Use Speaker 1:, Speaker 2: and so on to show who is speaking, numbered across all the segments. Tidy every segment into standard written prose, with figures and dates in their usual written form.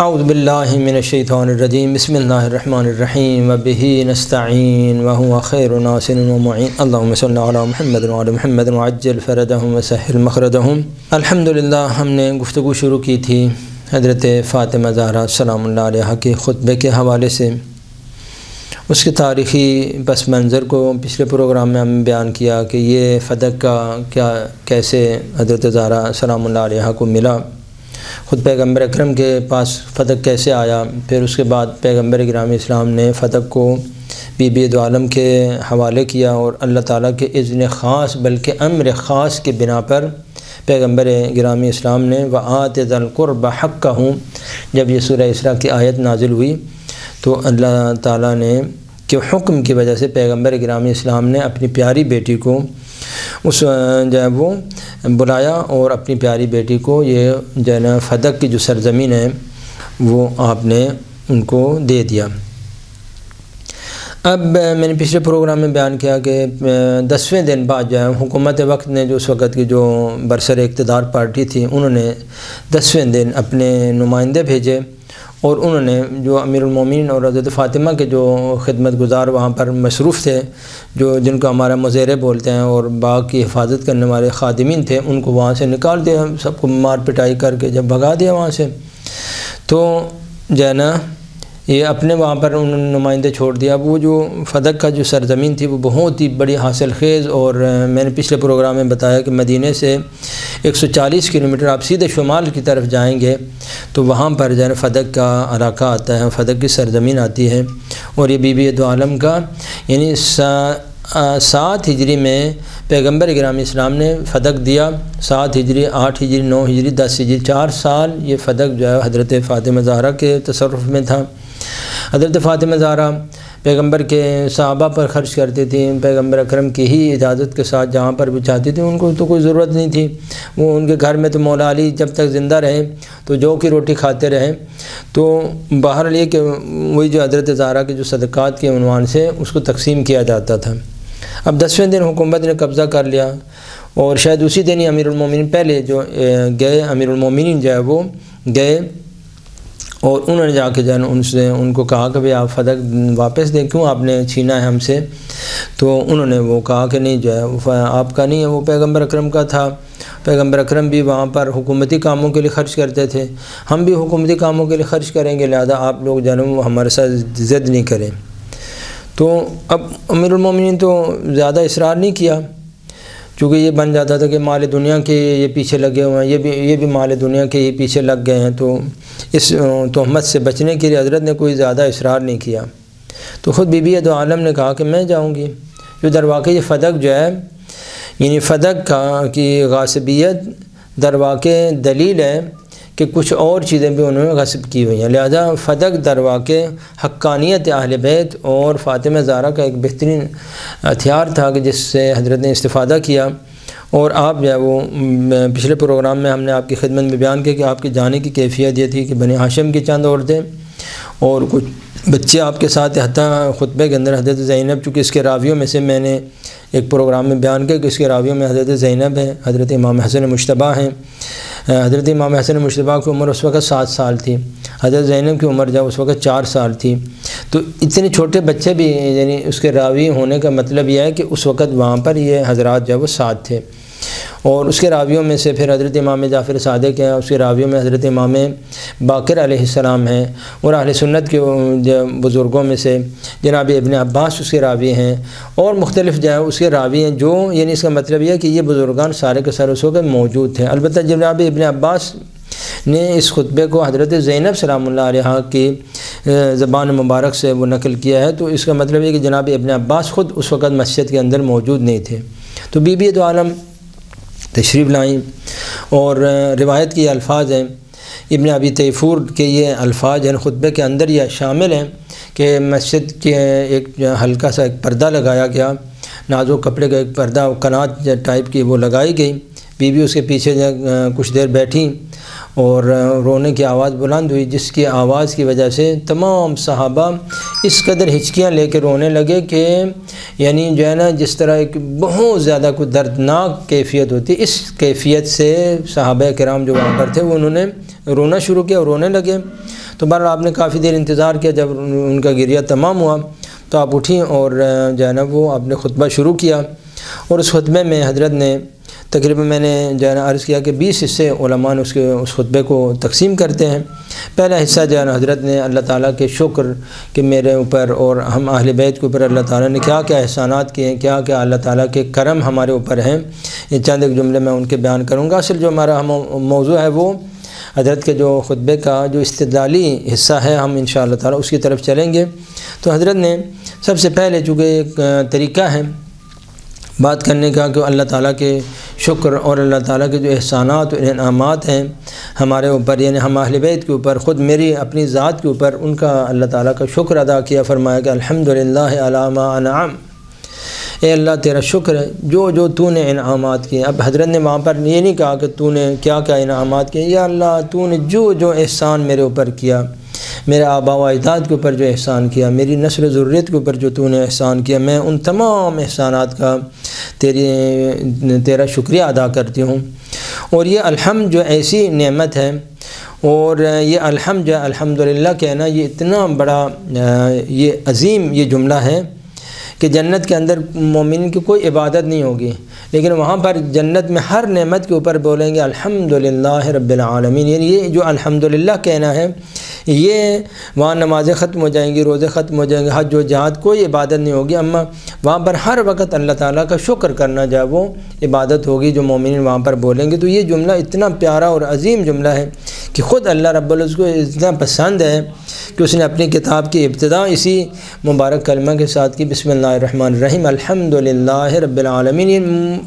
Speaker 1: اعوذ باللہ من الشیطان الرجیم بسم اللہ الرحمن الرحیم وبہ نستعین وہو خیر ناصر ومعین اللہم صلی علی محمد وعلی محمد وعجل فرجہم وسہل مخرجہم۔ الحمدللہ ہم نے گفتگو شروع کی تھی حضرت فاطمہ زہرا سلام اللہ علیہا کے خطبے کے حوالے سے۔ اس کے تاریخی پس منظر کو پچھلے پروگرام میں ہم بیان کیا کہ یہ فدق کا کیسے حضرت زہرا سلام اللہ علیہا کو ملا، خود پیغمبر اکرم کے پاس فدق کیسے آیا، پھر اس کے بعد پیغمبر گرامی اسلام نے فدق کو بی بی دو عالم کے حوالے کیا اور اللہ تعالیٰ کے اذن خاص بلکہ امر خاص کے بنا پر پیغمبر گرامی اسلام نے وآت ذی القربى حقہ، جب یہ سورہ اسراء کی آیت نازل ہوئی تو اللہ تعالیٰ نے کہ حکم کی وجہ سے پیغمبر گرامی اسلام نے اپنی پیاری بیٹی کو اس جو ہے وہ بلایا اور اپنی پیاری بیٹی کو یہ جو ہے نا فدق کی جو سرزمین ہے وہ آپ نے ان کو دے دیا۔ اب میں نے پچھلے پروگرام میں بیان کیا کہ 10ویں دن بعد جو ہے حکومت وقت نے جو اس وقت کی جو برسر اقتدار پارٹی تھی انہوں نے 10ویں دن اپنے نمائندے بھیجے اور انہوں نے جو امیر المومنین اور حضرت فاطمہ کے جو خدمت گزار وہاں پر مصروف تھے، جو جن کو ہمارا مزیرے بولتے ہیں اور باغ کی حفاظت کرنے والے خادمین تھے، ان کو وہاں سے نکال دیا، سب کو مار پٹائی کر کے جب بھگا دیا وہاں سے، تو جو ہے نا یہ اپنے وہاں پر انہوں نے نمائندے چھوڑ دیا۔ وہ جو فدق کا جو سرزمین تھی وہ بہت ہی بڑی حاصل خیز، اور میں نے پچھلے پروگرام میں بتایا کہ مدینے سے 140 کلومیٹر آپ سیدھے شمال کی طرف جائیں گے تو وہاں پر جو ہے فدق کا علاقہ آتا ہے، فدق کی سرزمین آتی ہے، اور یہ بی بی دو عالم کا یعنی 7 ہجری میں پیغمبر گرامی اسلام نے فدق دیا، 7 ہجری 8 ہجری 9 ہجری 10 ہجری 4 سال یہ فدق جو ہے حضرت فاطمہ زہرا کے تصرف میں تھا۔ حضرت فاطمہ زہرا پیغمبر کے صحابہ پر خرچ کرتی تھیں، پیغمبر اکرم کی ہی اجازت کے ساتھ جہاں پر بھی چاہتی تھی، ان کو تو کوئی ضرورت نہیں تھی، وہ ان کے گھر میں تو مولا علی جب تک زندہ رہے تو جو کی روٹی کھاتے رہے، تو بہرحال یہ کہ وہی جو حضرت زہرا کے جو صدقات کے عنوان سے اس کو تقسیم کیا جاتا تھا۔ اب 10ویں دن حکومت نے قبضہ کر لیا اور شاید اسی دن ہی امیر المومنین پہلے جو گئے، امیر المومنین جو ہے وہ گئے اور انہوں نے جا کے جو ہے ان کو کہا کہ آپ فدق واپس دیں، کیوں آپ نے چھینا ہے ہم سے؟ تو انہوں نے وہ کہا کہ نہیں جو ہے آپ کا نہیں ہے، وہ پیغمبر اکرم کا تھا، پیغمبر اکرم بھی وہاں پر حکومتی کاموں کے لیے خرچ کرتے تھے، ہم بھی حکومتی کاموں کے لیے خرچ کریں گے، لہذا آپ لوگ جو ہے وہ ہمارے ساتھ ضد نہیں کریں۔ تو اب امیر المومنین تو زیادہ اصرار نہیں کیا، چونکہ یہ بن جاتا تھا کہ مال دنیا کے یہ پیچھے لگے ہوئے ہیں، یہ بھی مال دنیا کے یہ پیچھے لگ گئے ہیں، تو اس تہمت سے بچنے کے لیے حضرت نے کوئی زیادہ اصرار نہیں کیا۔ تو خود بی بی دو عالم نے کہا کہ میں جاؤں گی، جو در واقع یہ فدق جو ہے یعنی فدق کی غاصبیت در واقع دلیل ہے کہ کچھ اور چیزیں بھی انہوں نے غصب کی ہوئی ہیں، لہذا فدق در واقع حقانیت اہل بیت اور فاطمہ زہرا کا ایک بہترین ہتھیار تھا کہ جس سے حضرت نے استفادہ کیا۔ اور آپ جو ہے وہ پچھلے پروگرام میں ہم نے آپ کی خدمت میں بیان کیا کہ آپ کی جانے کی کیفیت یہ تھی کہ بنی ہاشم کی چند عورتیں اور کچھ بچے آپ کے ساتھ، حتیٰ خطبے کے اندر حضرت زینب، چونکہ اس کے راویوں میں سے میں نے ایک پروگرام میں بیان کیا کہ اس کے راویوں میں حضرت زینب ہیں، حضرت امام حسن مجتبیٰ ہیں۔ حضرت امام حسن مجتبیٰ کی عمر اس وقت 7 سال تھی، حضرت زینب کی عمر جب اس وقت 4 سال تھی، تو اتنے چھوٹے بچے بھی یعنی اس کے راوی ہونے کا مطلب یہ ہے کہ اس وقت وہاں پر یہ حضرات جو ہے وہ ساتھ تھے۔ اور اس کے راویوں میں سے پھر حضرت امام جعفر صادق ہیں، اس کے راویوں میں حضرت امام باقر علیہ السلام ہیں، اور اہل سنت کے بزرگوں میں سے جناب ابن عباس اس کے راوی ہیں، اور مختلف جو ہے اس کے راوی ہیں، جو یعنی اس کا مطلب یہ ہے کہ یہ بزرگان سارے کے سارے اس وقت موجود تھے۔ البتہ جناب ابن عباس نے اس خطبے کو حضرت زینب سلام اللہ علیہا کی زبان مبارک سے وہ نقل کیا ہے، تو اس کا مطلب یہ کہ جناب ابن عباس خود اس وقت مسجد کے اندر موجود نہیں تھے۔ تو بی بی دو عالم تشریف لائیں، اور روایت کی الفاظ ہیں، ابن ابی تیفور کے یہ الفاظ ہیں خطبے کے اندر یہ شامل ہیں کہ مسجد کے ایک ہلکا سا ایک پردہ لگایا گیا، نازک کپڑے کا ایک پردہ قنات ٹائپ کی وہ لگائی گئی، بی بی اس کے پیچھے کچھ دیر بیٹھیں اور رونے کی آواز بلند ہوئی، جس کی آواز کی وجہ سے تمام صحابہ اس قدر ہچکیاں لے کے رونے لگے کہ یعنی جو ہے نا جس طرح ایک بہت زیادہ کوئی دردناک کیفیت ہوتی، اس کیفیت سے صحابہ کرام جو وہاں پر تھے وہ انہوں نے رونا شروع کیا اور رونے لگے۔ تو بہرحال آپ نے کافی دیر انتظار کیا، جب ان کا گریہ تمام ہوا تو آپ اٹھیں اور جو ہے نا وہ آپ نے خطبہ شروع کیا، اور اس خطبے میں حضرت نے تقریباً میں نے جو ہے نا عرض کیا کہ 20 حصے علماء نے اس خطبے کو تقسیم کرتے ہیں۔ پہلا حصہ جو ہے نا حضرت نے اللہ تعالیٰ کے شکر کہ میرے اوپر اور ہم اہل بیت کے اوپر اللہ تعالیٰ نے کیا کیا احسانات کیے ہیں، کیا کیا اللہ تعالیٰ کے کرم ہمارے اوپر ہیں، یہ چند ایک جملے میں ان کے بیان کروں گا۔ اصل جو ہمارا موضوع ہے وہ حضرت کے جو خطبے کا جو استدلالی حصہ ہے، ہم انشاءاللہ تعالیٰ اس کی طرف چلیں گے۔ تو حضرت نے سب سے پہلے چونکہ ایک طریقہ ہے بات کرنے کا کہ اللہ تعالیٰ کے شکر اور اللہ تعالیٰ کے جو احسانات و انعامات ہیں ہمارے اوپر، یعنی ہم اہل بیت کے اوپر، خود میری اپنی ذات کے اوپر، ان کا اللہ تعالیٰ کا شکر ادا کیا۔ فرمایا کہ الحمدللہ علی ما انعم، اے اللہ تیرا شکر ہے جو تو نے انعامات کیے۔ اب حضرت نے وہاں پر یہ نہیں کہا کہ تو نے کیا کیا انعامات کیے، یا اللہ تو نے جو احسان میرے اوپر کیا، میرے آباء و اجداد کے اوپر جو احسان کیا، میری نسل و ذریت کے اوپر جو تو نے احسان کیا، میں ان تمام احسانات کا تیرا شکریہ ادا کرتی ہوں۔ اور یہ الحمد جو ایسی نعمت ہے، اور یہ الحمد جو الحمدللہ کہنا، یہ اتنا بڑا یہ عظیم یہ جملہ ہے کہ جنت کے اندر مومن کی کوئی عبادت نہیں ہوگی، لیکن وہاں پر جنت میں ہر نعمت کے اوپر بولیں گے الحمدللہ رب العالمین، یعنی یہ جو الحمدللہ کہنا ہے، یہ وہاں نمازیں ختم ہو جائیں گی، روزے ختم ہو جائیں گے، حج و جہاد کوئی عبادت نہیں ہوگی، اما وہاں پر ہر وقت اللہ تعالیٰ کا شکر کرنا جو ہے وہ عبادت ہوگی جو مومنین وہاں پر بولیں گے۔ تو یہ جملہ اتنا پیارا اور عظیم جملہ ہے کہ خود اللہ رب العزت کو اتنا پسند ہے کہ اس نے اپنی کتاب کی ابتدا اسی مبارک کلمہ کے ساتھ کی، بسم اللہ الرحمن الرحیم الحمدللہ رب العالمین۔ یہ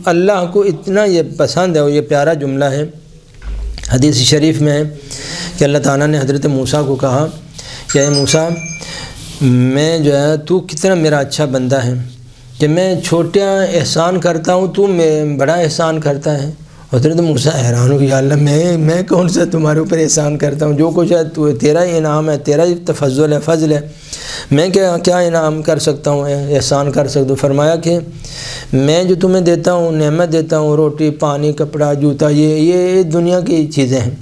Speaker 1: اللہ کو اتنا یہ پسند ہے اور یہ پیارا جملہ ہے۔ حدیث شریف میں ہے کہ اللہ تعالیٰ نے حضرت موسیٰ کو کہا کہ اے موسیٰ، میں جو ہے تو کتنا میرا اچھا بندہ ہے کہ میں چھوٹا احسان کرتا ہوں، تو میں بڑا احسان کرتا ہے۔ حضرت موسیٰ حیران ہو کہ یا اللہ میں کون سا تمہارے اوپر احسان کرتا ہوں، جو کچھ ہے تو تیرا ہی انعام ہے، تیرا ہی تفضل ہے، فضل ہے، میں کیا انعام کر سکتا ہوں، احسان کر سکتا ہوں۔ فرمایا کہ میں جو تمہیں دیتا ہوں، نعمت دیتا ہوں، روٹی پانی کپڑا جوتا، یہ دنیا کی چیزیں ہیں،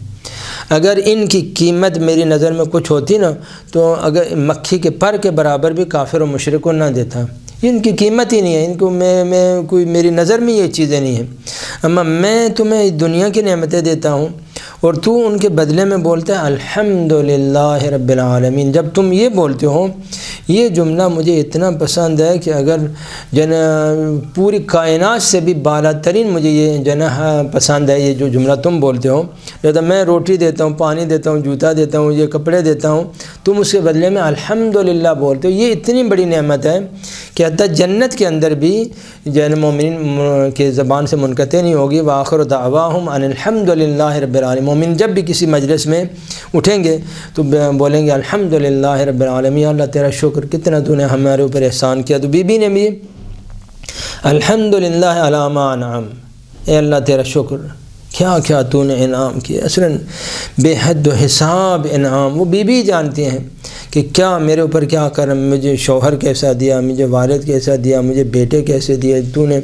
Speaker 1: اگر ان کی قیمت میری نظر میں کچھ ہوتی نا تو اگر مکھی کے پر کے برابر بھی کافر و مشرک کو نہ دیتا، ان کی قیمت ہی نہیں ہے، ان کو میں کوئی میری نظر میں یہ چیزیں نہیں ہیں، اما میں تمہیں دنیا کی نعمتیں دیتا ہوں اور تو ان کے بدلے میں بولتا ہے الحمدللہ رب العالمین۔ جب تم یہ بولتے ہو، یہ جملہ مجھے اتنا پسند ہے کہ اگر پوری کائنات سے بھی بالا ترین مجھے یہ پسند ہے یہ جو جملہ تم بولتے ہو، جب میں روٹی دیتا ہوں، پانی دیتا ہوں، جوتا دیتا ہوں، یہ کپڑے دیتا ہوں، تم اس کے بدلے میں الحمدللہ بولتے ہو، یہ اتنی بڑی نعمت ہے کہ حتیٰ جنت کے اندر بھی مومنین کے زبان سے منقطع نہیں ہوگی۔ وآخر دعواہم ان الحمدللہ رب العالمین، مومن جب بھی کسی مجلس میں اٹھیں گے تو بولیں گے الحمدللہ رب العالمین، اللہ تیرا شکر، کتنا تو نے ہمارے اوپر احسان کیا۔ تو بی بی نے بھی الحمدللہ علی ما انعم، اے اللہ تیرا شکر، کیا کیا تو نے انعام کیا، اصلاً بے حد و حساب انعام، وہ بی بی جانتی ہیں کہ کیا میرے اوپر کیا کرم، مجھے شوہر کیسا دیا، مجھے والد کیسا دیا، مجھے بیٹے کیسے دیے، تو نے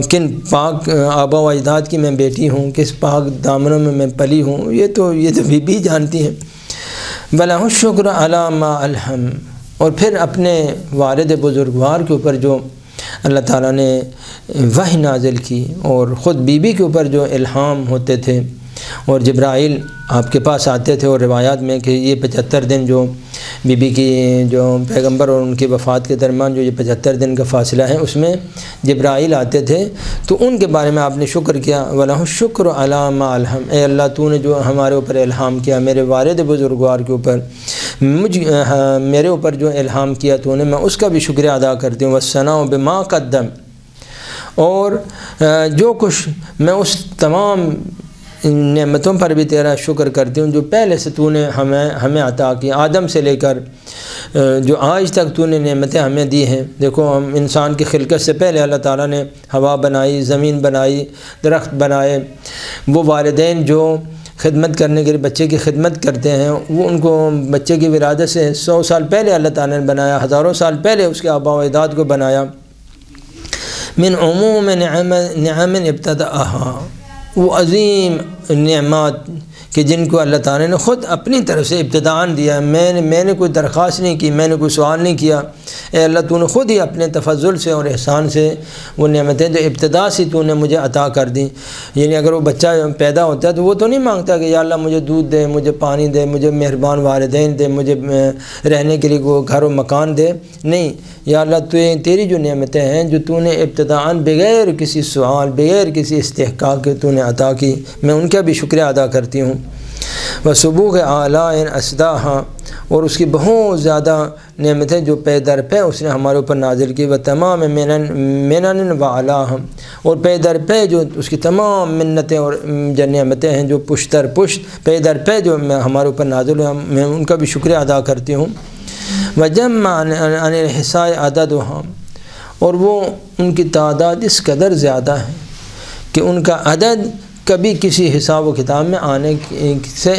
Speaker 1: کن پاک آبا و اجداد کی میں بیٹی ہوں، کس پاک دامنوں میں میں پلی ہوں، یہ تو بی بی جانتی ہیں۔ بلہ الشکر علی ما الہم، اور پھر اپنے والد بزرگوار کے اوپر جو اللہ تعالیٰ نے وحی نازل کی اور خود بی بی کے اوپر جو الہام ہوتے تھے، اور جبرائیل آپ کے پاس آتے تھے، اور روایات میں کہ یہ 75 دن جو بی بی کی جو پیغمبر اور ان کی وفات کے درمیان جو یہ 75 دن کا فاصلہ ہے، اس میں جبرائیل آتے تھے، تو ان کے بارے میں آپ نے شکر کیا، وَلَهُ الشُّكْرُ عَلَى مَا أَلْهَمَ، اے اللہ تو نے جو ہمارے اوپر الہام کیا، میرے والد بزرگوار کے اوپر، میرے اوپر جو الہام کیا تو نے، میں اس کا بھی شکریہ ادا کرتی ہوں۔ وَالثَّنَاءُ بِمَا قَدَّمَ، اور جو کچھ میں اس تمام نعمتوں پر بھی تیرا شکر کرتی ہوں جو پہلے سے تو نے ہمیں عطا کی، آدم سے لے کر جو آج تک تو نے نعمتیں ہمیں دی ہیں۔ دیکھو ہم انسان کی خلقت سے پہلے اللہ تعالیٰ نے ہوا بنائی، زمین بنائی، درخت بنائے، وہ والدین جو خدمت کرنے کے لیے بچے کی خدمت کرتے ہیں، وہ ان کو بچے کی ولادت سے 100 سال پہلے اللہ تعالیٰ نے بنایا، ہزاروں سال پہلے اس کے آباء و اجداد کو بنایا۔ من عموم نعم ابتدأها، وہ عظیم نعمات کہ جن کو اللہ تعالیٰ نے خود اپنی طرف سے ابتداءً دیا. میں نے کوئی درخواست نہیں کی, میں نے کوئی سوال نہیں کیا. اے اللہ تو نے خود ہی اپنے تفضل سے اور احسان سے وہ نعمتیں جو ابتدا سے تو نے مجھے عطا کر دیں. یعنی اگر وہ بچہ پیدا ہوتا ہے تو وہ تو نہیں مانگتا کہ یا اللہ مجھے دودھ دے, مجھے پانی دے, مجھے مہربان والدین دے, مجھے رہنے کے لیے وہ گھر و مکان دے. نہیں, یا اللہ تیری جو نعمتیں ہیں جو تو نے ابتداءً بغیر کسی سوال, بغیر کسی استحقاق کے تو نے عطا کی, میں ان کا بھی شکریہ ادا کرتی ہوں. وَسُبُوغِ آلَاءٍ أَسْدَاهَا, اور اس کی بہت زیادہ نعمتیں جو پے در پے اس نے ہمارے اوپر نازل کی. وَتَمَامِ مِنَنٍ وَعَلَاهَا, اور پے در پے جو اس کی تمام منتیں اور جو نعمتیں ہیں جو پشت در پشت پے در پے جو ہمارے اوپر نازل ہوئے, میں ان کا بھی شکریہ ادا کرتی ہوں. وَجَمَّ عَنِ الْحِصَاءِ عَدَدُهَا, اور وہ ان کی تعداد اس قدر زیادہ ہے کہ ان کا عدد کبھی کسی حساب و کتاب میں آنے سے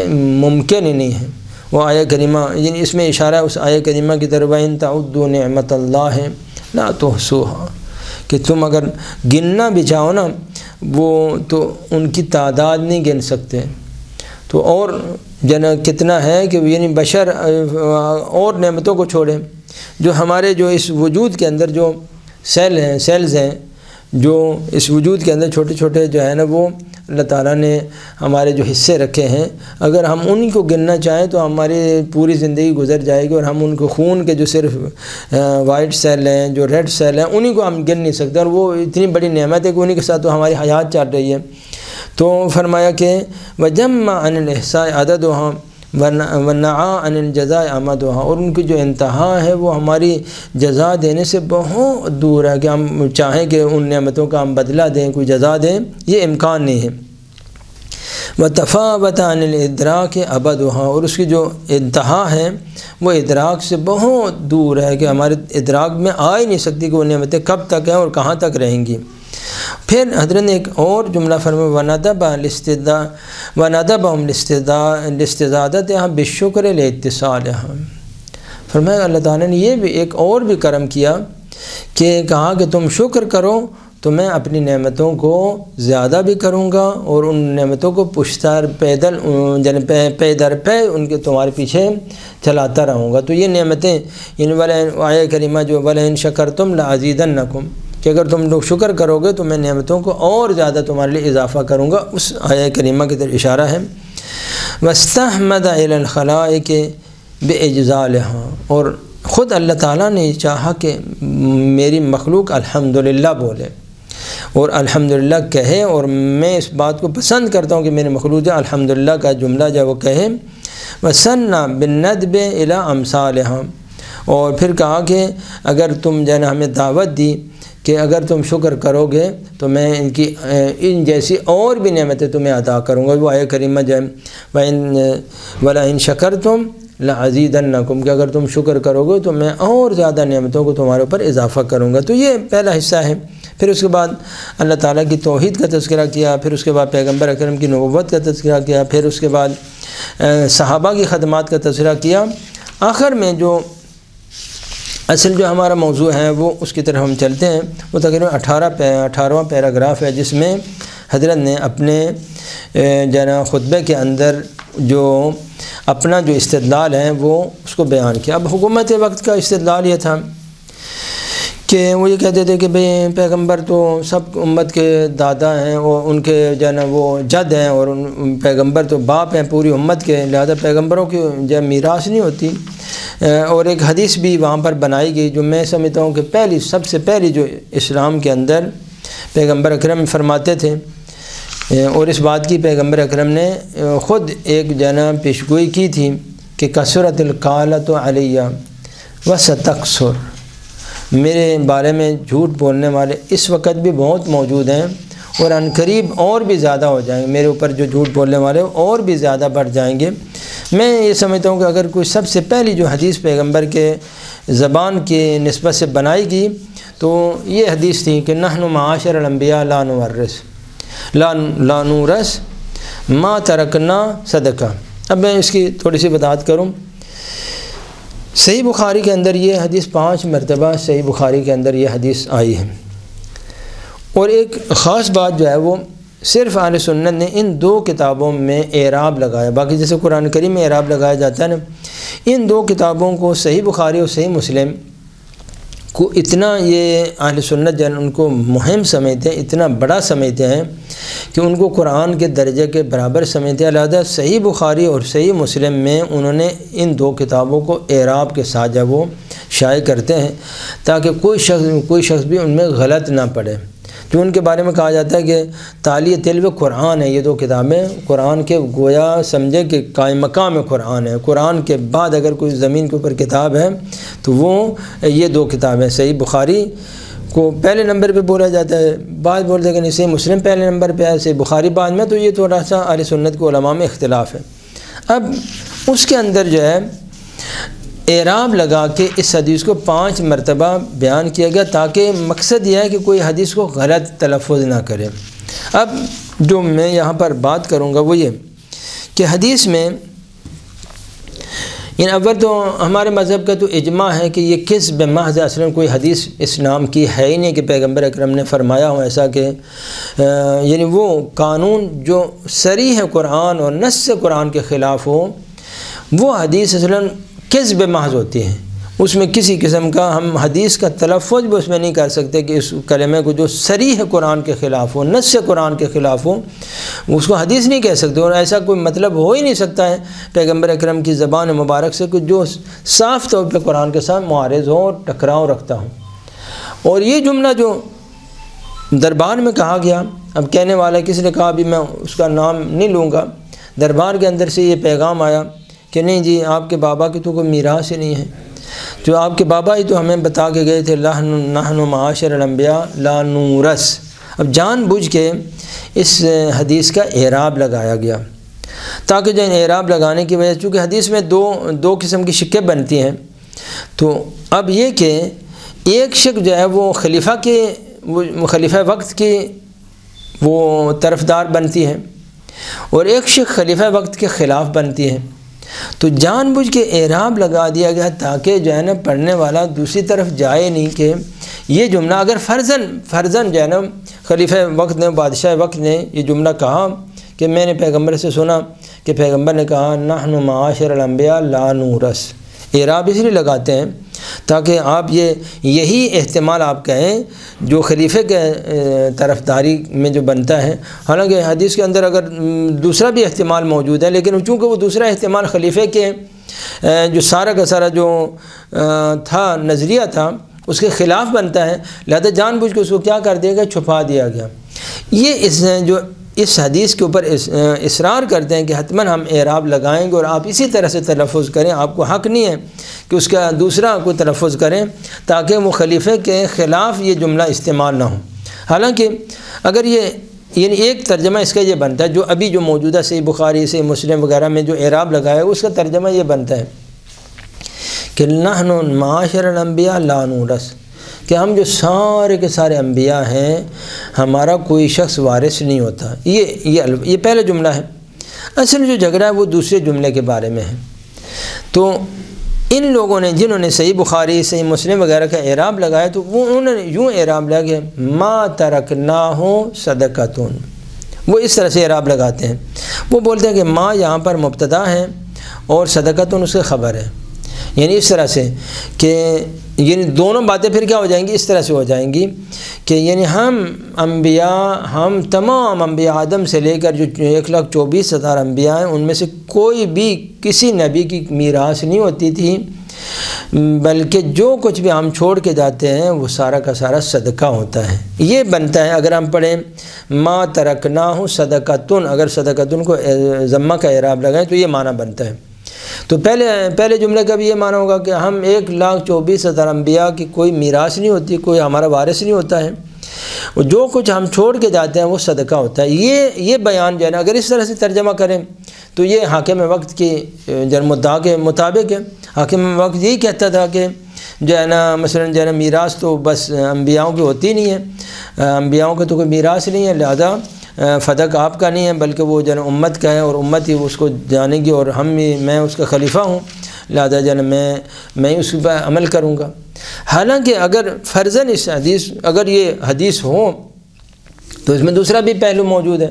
Speaker 1: ممکن ہی نہیں ہے. وہ آیہ کریمہ, یعنی اس میں اشارہ ہے اس آیہ کریمہ کی طرف, وَإِن تَعُدُّوا نِعْمَةَ اللَّهِ لَا تُحْصُوهَا, کہ تم اگر گننا بھی چاہو نا وہ تو ان کی تعداد نہیں گن سکتے. تو اور کتنا ہے کہ یعنی بشر اور نعمتوں کو چھوڑے, جو ہمارے جو اس وجود کے اندر جو سیلز ہیں جو اس وجود کے اندر چھوٹے چھوٹے جو ہے نا, وہ اللہ تعالیٰ نے ہمارے جو حصے رکھے ہیں, اگر ہم انہی کو گننا چاہیں تو ہماری پوری زندگی گزر جائے گی. اور ہم ان کو خون کے جو صرف وائٹ سیل ہیں, جو ریڈ سیل ہیں, انہی کو ہم گن نہیں سکتے, اور وہ اتنی بڑی نعمت ہے کہ انہی کے ساتھ تو ہماری حیات چل رہی ہے. تو فرمایا کہ وَجَمَّ عَنِ الْإِحْصَاءِ عَدَدُهَا وَنَعَا عَنِ الْجَزَاءِ أَمَدُهَا, اور ان کی جو انتہا ہے وہ ہماری جزا دینے سے بہت دور ہے کہ ہم چاہیں کہ ان نعمتوں کا ہم بدلہ دیں, کوئی جزا دیں, یہ امکان نہیں ہے. وَتَفَاوَتَ عَنِ الْإِدْرَاكِ أَبَدُهَا, اور اس کی جو انتہا ہے وہ ادراک سے بہت دور ہے کہ ہمارے ادراک میں آ ہی نہیں سکتی کہ وہ نعمتیں کب تک ہیں اور کہاں تک رہیں گی. پھر حضرت نے ایک اور جملہ فرمایا, وَنَدَبَهُمْ لِاسْتِزَادَتِهَا بِالشُّكْرِ لِاِتِّصَالِهَا, فرمایا اللہ تعالیٰ نے یہ بھی ایک اور بھی کرم کیا کہ کہا کہ تم شکر کرو تو میں اپنی نعمتوں کو زیادہ بھی کروں گا, اور ان نعمتوں کو پشتار پیدل پے در پے ان کے تمہارے پیچھے چلاتا رہوں گا. تو یہ نعمتیں یعنی آیہ کریمہ جو وَلَئِن شَكَرْتُمْ لَأَزِيدَنَّكُمْ, کہ اگر تم لوگ شکر کرو گے تو میں نعمتوں کو اور زیادہ تمہارے لیے اضافہ کروں گا, اس آیہ کریمہ کی طرف اشارہ ہے. وَاسْتَحْمَدَ إِلَى الْخَلَائِقِ بِإِجْزَالِهَا, اور خود اللہ تعالیٰ نے چاہا کہ میری مخلوق الحمدللہ بولے اور الحمدللہ کہے, اور میں اس بات کو پسند کرتا ہوں کہ میری مخلوق جو الحمدللہ کا جملہ جو وہ کہے. وَسَنَّ بِالنَّدْبِ إِلَىٰ أَمْثَالِهَا, اور پھر کہا کہ اگر تم جو ہے نا ہمیں دعوت دی کہ اگر تم شکر کرو گے تو میں ان جیسی اور بھی نعمتیں تمہیں عطا کروں گا. وہ آیہ کریمہ جو ہے وَلَئِن شَكَرْتُمْ لَأَزِيدَنَّكُمْ, کہ اگر تم شکر کرو گے تو میں اور زیادہ نعمتوں کو تمہارے اوپر اضافہ کروں گا. تو یہ پہلا حصہ ہے. پھر اس کے بعد اللہ تعالیٰ کی توحید کا تذکرہ کیا, پھر اس کے بعد پیغمبر اکرم کی نبوت کا تذکرہ کیا, پھر اس کے بعد صحابہ کی خدمات کا تذکرہ کیا. آخر میں جو اصل جو ہمارا موضوع ہے وہ اس کی طرف ہم چلتے ہیں. وہ تقریباً 18واں پیراگراف ہے جس میں حضرت نے اپنے خطبے کے اندر جو اپنا جو استدلال ہے وہ اس کو بیان کیا. اب حکومت وقت کا استدلال یہ تھا کہ وہ یہ کہتے تھے کہ بھئی پیغمبر تو سب امت کے دادا ہیں اور ان کے جو ہے نا وہ جد ہیں, اور پیغمبر تو باپ ہیں پوری امت کے, لہذا پیغمبروں کی جو میراث نہیں ہوتی. اور ایک حدیث بھی وہاں پر بنائی گئی جو میں سمجھتا ہوں کہ سب سے پہلی جو اسلام کے اندر پیغمبر اکرم فرماتے تھے, اور اس بات کی پیغمبر اکرم نے خود ایک جو ہے نا پیشگوئی کی تھی کہ کثرت القالۃ علیہ وستکثر, میرے بارے میں جھوٹ بولنے والے اس وقت بھی بہت موجود ہیں اور عنقریب اور بھی زیادہ ہو جائیں گے, میرے اوپر جو جھوٹ بولنے والے اور بھی زیادہ بڑھ جائیں گے. میں یہ سمجھتا ہوں کہ اگر کوئی سب سے پہلی جو حدیث پیغمبر کے زبان کی نسبت سے بنائی گئی تو یہ حدیث تھی کہ نحن معاشر الانبیاء لا نورث ما ترکنا صدقہ. اب میں اس کی تھوڑی سی وضاحت کروں. صحیح بخاری کے اندر یہ حدیث 5 مرتبہ صحیح بخاری کے اندر یہ حدیث آئی ہے, اور ایک خاص بات جو ہے وہ صرف اہل سنت نے ان 2 کتابوں میں اعراب لگایا، باقی جیسے قرآن کریم میں اعراب لگایا جاتا ہے نا، ان 2 کتابوں کو صحیح بخاری اور صحیح مسلم کو اتنا یہ اہل سنت جن ان کو مہم سمجھتے ہیں، اتنا بڑا سمجھتے ہیں کہ ان کو قرآن کے درجے کے برابر سمجھتے ہیں، لہذا صحیح بخاری اور صحیح مسلم میں انہوں نے ان 2 کتابوں کو اعراب کے ساتھ جب وہ شائع کرتے ہیں تاکہ کوئی شخص بھی ان میں غلط نہ پڑے۔ جو ان کے بارے میں کہا جاتا ہے کہ تالیہ تلو قرآن ہے، یہ 2 کتابیں قرآن کے گویا سمجھے کہ قائم مقام قرآن ہے، قرآن کے بعد اگر کوئی زمین کے اوپر کتاب ہے تو وہ یہ 2 کتابیں، صحیح بخاری کو پہلے نمبر پہ بولا جاتا ہے، بعض بولتے ہیں کہ نہیں صحیح مسلم پہلے نمبر پہ ہے، صحیح بخاری بعد میں، تو یہ تھوڑا سا اہل سنت کے علماء میں اختلاف ہے۔ اب اس کے اندر جو ہے اعراب لگا کے اس حدیث کو 5 مرتبہ بیان کیا گیا تاکہ مقصد یہ ہے کہ کوئی حدیث کو غلط تلفظ نہ کرے۔ اب جو میں یہاں پر بات کروں گا وہ یہ کہ حدیث میں یعنی اول تو ہمارے مذہب کا تو اجماع ہے کہ یہ کذب محض، اصلاً کوئی حدیث اس نام کی ہے ہی نہیں کہ پیغمبر اکرم نے فرمایا ہو ایسا کہ یعنی وہ قانون جو صریح قرآن اور نص قرآن کے خلاف ہو وہ حدیث اصلاً کذب محض ہوتی ہے، اس میں کسی قسم کا ہم حدیث کا تلفظ بھی اس میں نہیں کر سکتے کہ اس کلمے کو جو صریح قرآن کے خلاف ہو، نص قرآن کے خلاف ہو، اس کو حدیث نہیں کہہ سکتے، اور ایسا کوئی مطلب ہو ہی نہیں سکتا ہے پیغمبر اکرم کی زبان مبارک سے کہ جو صاف طور پہ قرآن کے ساتھ معارض ہو اور ٹکراؤ رکھتا ہوں۔ اور یہ جملہ جو دربار میں کہا گیا، اب کہنے والا کس نے کہا، بھی میں اس کا نام نہیں لوں گا، دربار کے اندر سے یہ پیغام آیا کہ نہیں جی آپ کے بابا کی تو کوئی میراث ہی نہیں ہے، جو آپ کے بابا ہی تو ہمیں بتا کے گئے تھے نحن معاشر الانبیاء لا نورث۔ اب جان بوجھ کے اس حدیث کا اعراب لگایا گیا تاکہ جو اعراب لگانے کی وجہ، چونکہ حدیث میں دو قسم کی شکیں بنتی ہیں، تو اب یہ کہ ایک شک جو ہے وہ خلیفہ وقت کی وہ طرفدار بنتی ہے اور ایک شک خلیفہ وقت کے خلاف بنتی ہے، تو جان بوجھ کے اعراب لگا دیا گیا تاکہ جو ہے نا پڑھنے والا دوسری طرف جائے نہیں کہ یہ جملہ اگر فرضاً جو ہے نا خلیفہ وقت نے، بادشاہ وقت نے یہ جملہ کہا کہ میں نے پیغمبر سے سنا کہ پیغمبر نے کہا نحن معاشر الانبیاء لا نورث، اعراب اس لیے لگاتے ہیں تاکہ آپ یہی احتمال آپ کہیں جو خلیفے کے طرفداری میں جو بنتا ہے، حالانکہ حدیث کے اندر اگر دوسرا بھی احتمال موجود ہے لیکن چونکہ وہ دوسرا احتمال خلیفے کے جو سارا کا سارا جو تھا نظریہ تھا اس کے خلاف بنتا ہے، لہذا جان بوجھ کے اس کو کیا کر دیا گیا، چھپا دیا گیا۔ یہ اس حدیث کے اوپر اصرار کرتے ہیں کہ حتماً ہم اعراب لگائیں گے اور آپ اسی طرح سے تلفظ کریں، آپ کو حق نہیں ہے کہ اس کا دوسرا کوئی تلفظ کریں تاکہ وہ خلیفے کے خلاف یہ جملہ استعمال نہ ہو۔ حالانکہ اگر یعنی ایک ترجمہ اس کا یہ بنتا ہے جو ابھی جو موجودہ صحیح بخاری صحیح مسلم وغیرہ میں جو اعراب لگایا ہے اس کا ترجمہ یہ بنتا ہے کہ نحن معاشر الانبیاء لا نورث، کہ ہم جو سارے کے سارے انبیاء ہیں ہمارا کوئی شخص وارث نہیں ہوتا۔ یہ پہلا جملہ ہے، اصل جو جھگڑا ہے وہ دوسرے جملے کے بارے میں ہے۔ تو ان لوگوں نے جنہوں نے صحیح بخاری صحیح مسلم وغیرہ کا اعراب لگایا تو وہ انہوں نے یوں اعراب لگا کہ ما ترکناہ صدقۃ، وہ اس طرح سے اعراب لگاتے ہیں، وہ بولتے ہیں کہ ما یہاں پر مبتدا ہے اور صدقۃ اس کی خبر ہے، یعنی اس طرح سے کہ یعنی دونوں باتیں پھر کیا ہو جائیں گی، اس طرح سے ہو جائیں گی کہ یعنی ہم تمام انبیاء آدم سے لے کر جو 1,24,000 انبیاء ہیں ان میں سے کوئی بھی کسی نبی کی میراث نہیں ہوتی تھی، بلکہ جو کچھ بھی ہم چھوڑ کے جاتے ہیں وہ سارا کا سارا صدقہ ہوتا ہے۔ یہ بنتا ہے اگر ہم پڑھیں ما ترکناہ صدقۃ، اگر صدقۃ کو ضمہ کا اعراب لگائیں تو یہ معنی بنتا ہے۔ تو پہلے جملے کا بھی یہ معنی ہوگا کہ ہم 1,24,000 انبیاء کی کوئی میراث نہیں ہوتی، کوئی ہمارا وارث نہیں ہوتا ہے، جو کچھ ہم چھوڑ کے جاتے ہیں وہ صدقہ ہوتا ہے۔ یہ بیان جو ہے نا اگر اس طرح سے ترجمہ کریں تو یہ حاکم وقت کی مدعا کے مطابق ہے۔ حاکم وقت یہی کہتا تھا کہ جو ہے نا مثلاً جو ہے نا میراث تو بس انبیاؤں کی ہوتی نہیں ہے، انبیاؤں کے تو کوئی میراث نہیں ہے، لہذا فدق آپ کا نہیں ہے بلکہ وہ جو ہے امت کا ہے اور امت ہی اس کو جانے گی اور میں اس کا خلیفہ ہوں، لہذا جو ہے میں اس پر عمل کروں گا۔ حالانکہ اگر فرضاً اگر یہ حدیث ہو تو اس میں دوسرا بھی پہلو موجود ہے،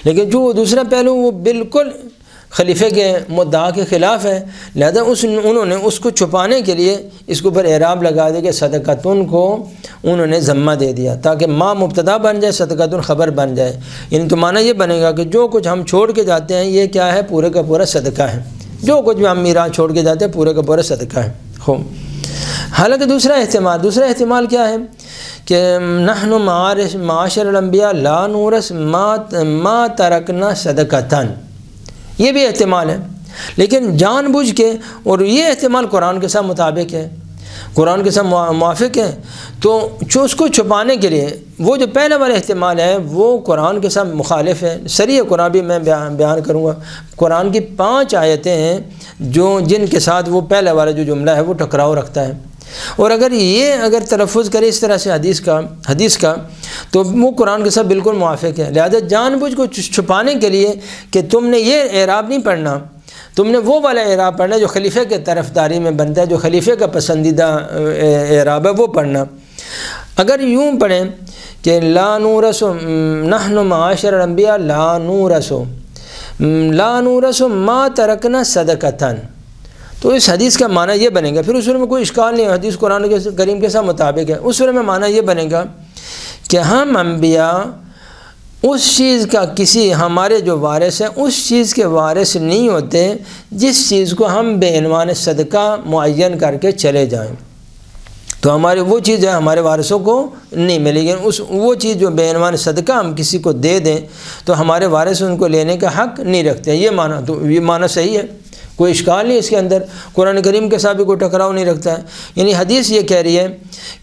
Speaker 1: لیکن جو دوسرا پہلو وہ بالکل خلیفے کے مدعا کے خلاف ہے، لہذا انہوں نے اس کو چھپانے کے لیے اس کے اوپر اعراب لگا دیا کہ صدقتن کو انہوں نے ذمہ دے دیا، تاکہ ما مبتدا بن جائے، صدقتن خبر بن جائے، یعنی تو معنی یہ بنے گا کہ جو کچھ ہم چھوڑ کے جاتے ہیں یہ کیا ہے، پورے کا پورا صدقہ ہے، جو کچھ بھی ہم میراث چھوڑ کے جاتے ہیں پورے کا پورا صدقہ ہے۔ خوب، حالانکہ دوسرا احتمال کیا ہے کہ نحن معاشر الانبیاء لا نورث ما ترکنا صدقتن، یہ بھی احتمال ہے، لیکن جان بوجھ کے، اور یہ احتمال قرآن کے ساتھ مطابق ہے، قرآن کے ساتھ موافق ہے، تو جو اس کو چھپانے کے لیے وہ جو پہلا والا احتمال ہے وہ قرآن کے ساتھ مخالف ہے۔ صریح قرآن بھی میں بیان کروں گا، قرآن کی 5 آیتیں ہیں جن کے ساتھ وہ پہلا والا جو جملہ ہے وہ ٹکراؤ رکھتا ہے، اور اگر تلفظ کرے اس طرح سے حدیث کا تو وہ قرآن کے ساتھ بالکل موافق ہے۔ لہذا جان بوجھ کو چھپانے کے لیے کہ تم نے یہ اعراب نہیں پڑھنا، تم نے وہ والا اعراب پڑھنا جو خلیفے کے طرفداری میں بنتا ہے، جو خلیفے کا پسندیدہ اعراب ہے وہ پڑھنا۔ اگر یوں پڑھیں کہ لا نورث نحن معاشر الانبیاء لا نورث ما ترکنا صدقتن، تو اس حدیث کا معنی یہ بنے گا، پھر اس میں کوئی اشکال نہیں ہے، حدیث قرآن کریم کے ساتھ مطابق ہے، اس صورت میں معنی یہ بنے گا کہ ہم انبیاء اس چیز کا ہمارے جو وارث ہیں اس چیز کے وارث نہیں ہوتے جس چیز کو ہم بے عنوان صدقہ معین کر کے چلے جائیں، تو ہماری وہ چیز ہے ہمارے وارثوں کو نہیں ملے گی، وہ چیز جو بے عنوان صدقہ ہم کسی کو دے دیں تو ہمارے وارث ان کو لینے کا حق نہیں رکھتے، یہ معنی صحیح ہے، کوئی اشکال نہیں اس کے اندر، قرآن کریم کے ساتھ بھی کوئی ٹکراؤ نہیں رکھتا ہے۔ یعنی حدیث یہ کہہ رہی ہے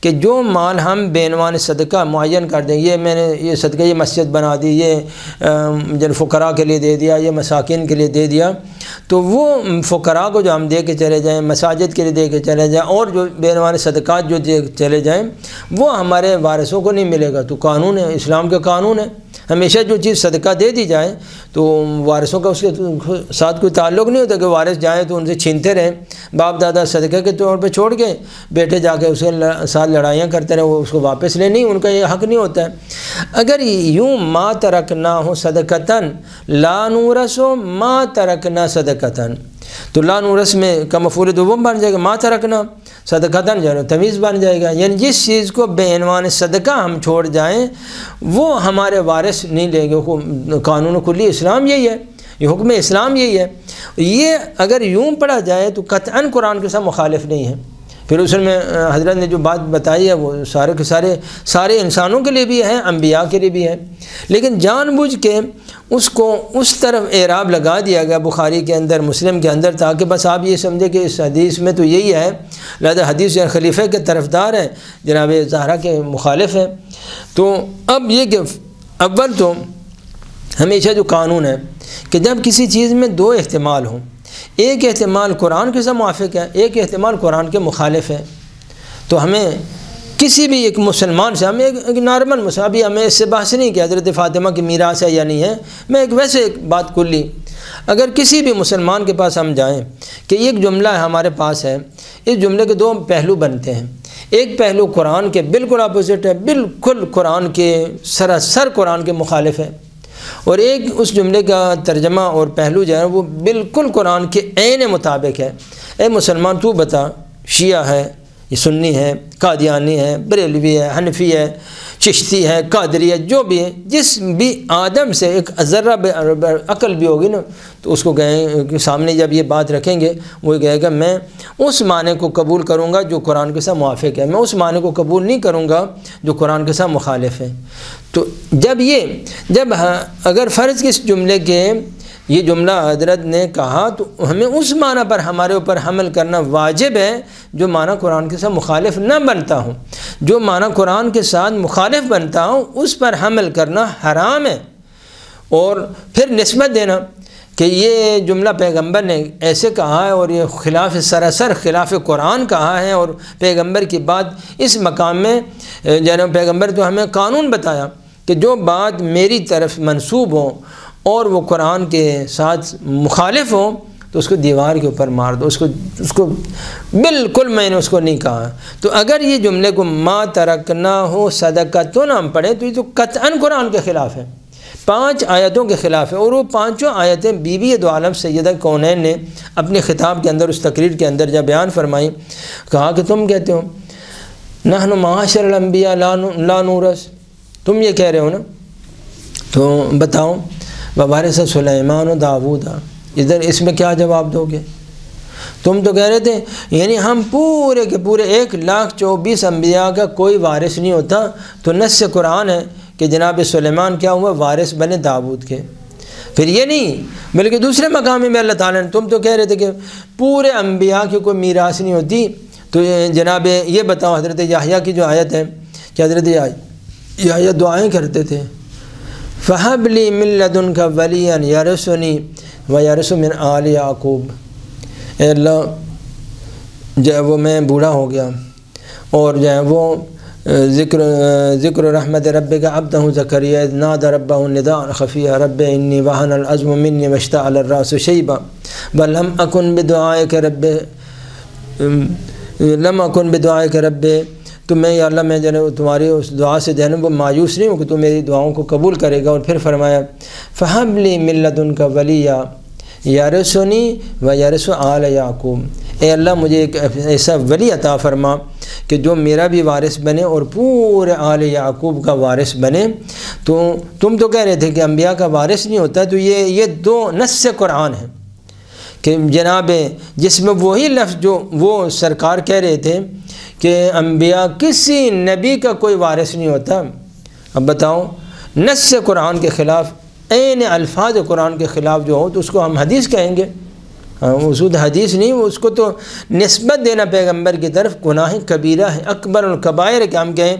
Speaker 1: کہ جو مال ہم بے عنوان صدقہ معین کر دیں، یہ میں نے یہ صدقہ یہ مسجد بنا دی، یہ فقراء کے لیے دے دیا، یہ مساکین کے لیے دے دیا، تو وہ فقراء کو جو ہم دے کے چلے جائیں، مساجد کے لیے دے کے چلے جائیں، اور جو بے عنوان صدقات جو دے چلے جائیں وہ ہمارے وارثوں کو نہیں ملے گا، تو قانون ہے، اسلام کا قانون ہے، ہمیشہ جو چیز صدقہ دے دی جائے تو وارثوں کا اس کے ساتھ کوئی تعلق نہیں ہوتا کہ وارث جائیں تو ان سے چھینتے رہیں، باپ دادا صدقہ کے طور پہ چھوڑ کے بیٹے جا کے اس کے ساتھ لڑائیاں کرتے رہیں، وہ اس کو واپس لے، نہیں، ان کا یہ حق نہیں ہوتا ہے۔ اگر یوں ما ترکنا ہو صدقتن لا نورث ما ترکنا صدقتن، تو لا نورث میں کا مفعول دوم بن جائے گا، ما ترکنا صدقتن جو ہے تمیز بن جائے گا، یعنی جس چیز کو بے عنوان صدقہ ہم چھوڑ جائیں وہ ہمارے وارث نہیں لیں گے، قانون کلی اسلام یہی ہے، یہ حکم اسلام یہی ہے۔ یہ اگر یوں پڑھا جائے تو قطعاً قرآن کے ساتھ مخالف نہیں ہے، پھر اس میں حضرت نے جو بات بتائی ہے وہ سارے کے سارے انسانوں کے لیے بھی ہے، انبیاء کے لیے بھی ہے، لیکن جان بوجھ کے اس کو اس طرف اعراب لگا دیا گیا بخاری کے اندر، مسلم کے اندر، تاکہ بس آپ یہ سمجھیں کہ اس حدیث میں تو یہی ہے، لہذا حدیث خلیفہ کے طرفدار ہے، جناب زہرا کے مخالف ہے۔ تو اب یہ کہ اول تو ہمیشہ جو قانون ہے کہ جب کسی چیز میں 2 احتمال ہوں، ایک احتمال قرآن کے ساتھ موافق ہے، ایک احتمال قرآن کے مخالف ہے، تو ہمیں کسی بھی ایک مسلمان سے، ہمیں ایک نارمل مسلمان، ابھی ہمیں اس سے بحث نہیں کہ حضرت فاطمہ کی میراث ہے یا نہیں ہے، میں ایک بات کلی، اگر کسی بھی مسلمان کے پاس ہم جائیں کہ ایک جملہ ہمارے پاس ہے، اس جملے کے 2 پہلو بنتے ہیں، ایک پہلو قرآن کے بالکل اپوزٹ ہے، بالکل قرآن کے سراسر قرآن کے مخالف ہے، اور ایک اس جملے کا ترجمہ اور پہلو جو ہے وہ بالکل قرآن کے عین مطابق ہے۔ اے مسلمان تو بتا، شیعہ ہے، یہ سنی ہے، قادیانی ہے، بریلوی ہے، حنفی ہے، چشتی ہے، قادری ہے، جو بھی ہے، جس بھی آدم سے ایک ذرہ عقل بھی ہوگی نا تو اس کو کہ سامنے جب یہ بات رکھیں گے وہ کہے گا میں اس معنی کو قبول کروں گا جو قرآن کے ساتھ موافق ہے، میں اس معنی کو قبول نہیں کروں گا جو قرآن کے ساتھ مخالف ہے۔ تو جب اگر فرض کے اس جملے کے یہ جملہ حضرت نے کہا تو ہمیں اس معنی پر ہمارے اوپر حمل کرنا واجب ہے جو معنی قرآن کے ساتھ مخالف نہ بنتا ہوں، جو معنی قرآن کے ساتھ مخالف بنتا ہوں اس پر حمل کرنا حرام ہے، اور پھر نسبت دینا کہ یہ جملہ پیغمبر نے ایسے کہا ہے اور یہ سراسر خلاف قرآن کہا ہے، اور پیغمبر کی بات اس مقام میں جناب پیغمبر تو ہمیں قانون بتایا کہ جو بات میری طرف منسوب ہو اور وہ قرآن کے ساتھ مخالف ہوں تو اس کو دیوار کے اوپر مار دو، اس کو بالکل میں نے اس کو نہیں کہا۔ تو اگر یہ جملے کو ما ترکناہ صدقۃ ہم پڑھیں تو یہ تو قطعاً قرآن کے خلاف ہے، 5 آیتوں کے خلاف ہے، اور وہ 5 آیتیں بی بی دو عالم سیدہ کونین نے اپنے خطاب کے اندر، اس تقریر کے اندر جب بیان فرمائی، کہا کہ تم کہتے ہو نحن معاشر الانبیاء لا نورث، تم یہ کہہ رہے ہو نا، تو بتاؤ ووارث سلیمان و داؤد، ادھر اس میں کیا جواب دو گے؟ تم تو کہہ رہے تھے یعنی ہم پورے کے پورے 1,24,000 انبیاء کا کوئی وارث نہیں ہوتا، تو نص قرآن ہے کہ جناب سلیمان کیا ہوا؟ وارث بنے داؤد کے۔ پھر یہ نہیں بلکہ دوسرے مقام میں اللہ تعالیٰ نے، تم تو کہہ رہے تھے کہ پورے انبیاء کی کوئی میراث نہیں ہوتی، تو جناب یہ بتاؤ حضرت یحییٰ کی جو آیت ہے کہ حضرت یحییٰ دعائیں کرتے تھے، فَهَبْ لِي مِن لَّدُنْكَ وَلِيًّا يَرِثُنِي وَيَرِثُ مِنْ آلِ یعقوب، اے اللہ جو ہے وہ میں بوڑھا ہو گیا، اور جو ہے وہ ذکر رحمت ربک عبدہ زکریا اذ نادى ربہ نداء خفیا رب انی وہن العظم منی واشتعل الراس شیبا بل لم اکن بدعائک رب، تو میں یا اللہ میں تمہاری اس دعا سے جو ہے وہ مایوس نہیں ہوں کہ تو میری دعاؤں کو قبول کرے گا۔ اور پھر فرمایا فَهَبْ لِي مِن لَّدُنْكَ وَلِيًّا يَرِثُنِي وَيَرِثُ آلَ یعقوب، اے اللہ مجھے ایک ایسا ولی عطا فرما کہ جو میرا بھی وارث بنے اور پورے آل یعقوب کا وارث بنے۔ تو تم تو کہہ رہے تھے کہ انبیاء کا وارث نہیں ہوتا، تو یہ 2 نص قرآن ہیں کہ جناب جس میں وہی لفظ جو وہ سرکار کہہ رہے تھے کہ انبیاء کسی نبی کا کوئی وارث نہیں ہوتا۔ اب بتاؤ نص قرآن کے خلاف، عین الفاظ قرآن کے خلاف جو ہو تو اس کو ہم حدیث کہیں گے، وجود حدیث نہیں، اس کو تو نسبت دینا پیغمبر کی طرف گناہ کبیرہ ہے، اکبر الکبائر کہ ہم کہیں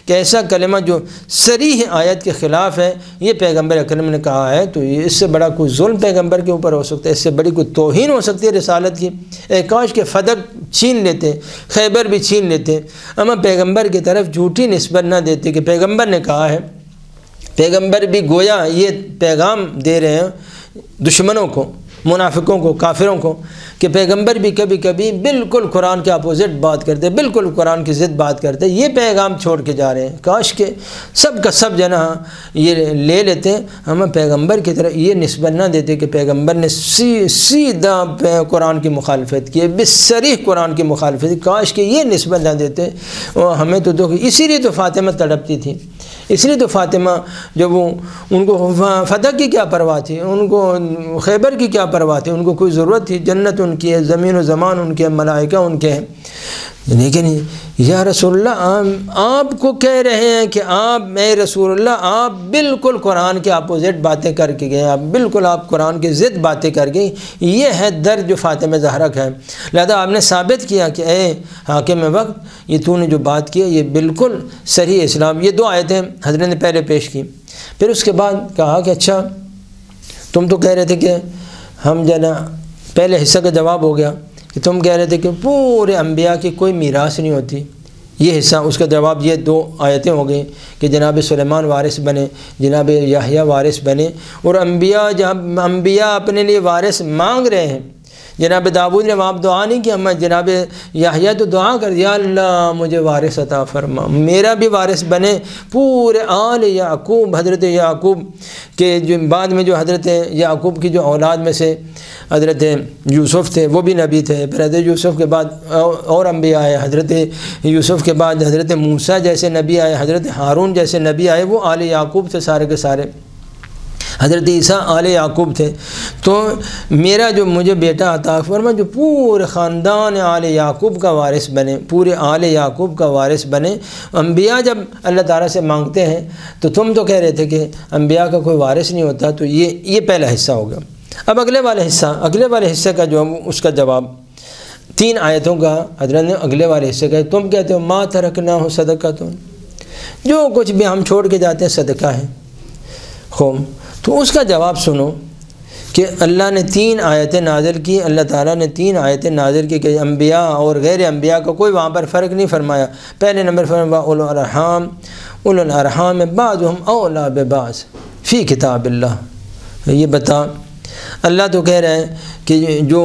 Speaker 1: کہ ایسا کلمہ جو صریح آیت کے خلاف ہے یہ پیغمبر اکرم نے کہا ہے، تو اس سے بڑا کوئی ظلم پیغمبر کے اوپر ہو سکتا ہے، اس سے بڑی کوئی توہین ہو سکتی ہے رسالت کی۔ کاش کے فدق چھین لیتے، خیبر بھی چھین لیتے، اما پیغمبر کی طرف جھوٹی نسبت نہ دیتے کہ پیغمبر نے کہا ہے۔ پیغمبر بھی گویا یہ پیغام دے رہے ہیں دشمنوں کو، منافقوں کو، کافروں کو، کہ پیغمبر بھی کبھی کبھی بالکل قرآن کے اپوزٹ بات کرتے، بالکل قرآن کی ضد بات کرتے، یہ پیغام چھوڑ کے جا رہے ہیں۔ کاش کہ سب کا سب جنا یہ لے لیتے، ہم پیغمبر کی طرح یہ نسبت نہ دیتے کہ پیغمبر نے سیدھا قرآن کی مخالفت کی، بصریح قرآن کی مخالفت کی، کاش کہ یہ نسبت نہ دیتے۔ ہمیں تو دکھ، اسی لیے تو فاطمہ تڑپتی تھی، اس لیے تو فاطمہ جب وہ ان کو فتح کی کیا پرواہ تھی، ان کو خیبر کی کیا پرواہ تھی، ان کو کوئی ضرورت تھی، جنت ان کی ہے، زمین و زمان ان کے ہیں، ملائکہ ان کے ہیں، لیکن یا رسول اللہ آپ کو کہہ رہے ہیں کہ آپ اے رسول اللہ آپ بالکل قرآن کے اپوزٹ باتیں کر کے گئے، آپ بالکل آپ قرآن کی ضد باتیں کر گئی۔ یہ ہے درد جو فاطمہ زہرا کا ہے، لہذا آپ نے ثابت کیا کہ اے حاکم وقت یہ تو نے جو بات کی ہے یہ بالکل صحیح اسلام۔ یہ 2 آیتیں حضرت نے پہلے پیش کی، پھر اس کے بعد کہا کہ اچھا تم تو کہہ رہے تھے کہ ہم جنا، پہلے حصہ کا جواب ہو گیا کہ تم کہہ رہے تھے کہ پورے انبیاء کی کوئی میراث نہیں ہوتی، یہ حصہ، اس کا جواب یہ 2 آیتیں ہو گئیں کہ جناب سلیمان وارث بنے، جناب یحییٰ وارث بنے، اور انبیاء جب انبیاء اپنے لیے وارث مانگ رہے ہیں، جناب داؤد نے وہاں دعا نہیں کی، ہم جناب یحییٰ تو دعا کر دیا اللہ مجھے وارث عطا فرما، میرا بھی وارث بنے پورے آل یعقوب، حضرت یعقوب کے جو بعد میں جو حضرت یعقوب کی جو اولاد میں سے حضرت یوسف تھے وہ بھی نبی تھے، پھر حضرت یوسف کے بعد اور انبیاء آئے، حضرت یوسف کے بعد حضرت موسیٰ جیسے نبی آئے، حضرت ہارون جیسے نبی آئے، وہ آل یعقوب تھے سارے کے سارے، حضرت عیسیٰ آل یعقوب تھے۔ تو میرا جو مجھے بیٹا عطا فرما جو پورے خاندان آل یعقوب کا وارث بنے، پورے آل یعقوب کا وارث بنے۔ انبیاء جب اللہ تعالیٰ سے مانگتے ہیں تو تم تو کہہ رہے تھے کہ انبیاء کا کوئی وارث نہیں ہوتا، تو یہ پہلا حصہ ہوگا۔ اب اگلے والے حصے کا جو اس کا جواب 3 آیتوں کا حضرت نے اگلے والے حصے کا، تم کہتے ہو ما ترکناہ صدقۃ، جو کچھ بھی ہم چھوڑ کے جاتے ہیں صدقہ ہے۔ تو اس کا جواب سنو کہ اللہ نے 3 آیتیں نازل کی، اللہ تعالیٰ نے 3 آیتیں نازل کی کہ انبیاء اور غیر انبیاء کا کوئی وہاں پر فرق نہیں فرمایا۔ پہلے نمبر فرمایا اولو الارحام بعضهم اولی ببعض فی کتاب اللہ، یہ بتا اللہ تو کہہ رہے ہیں کہ جو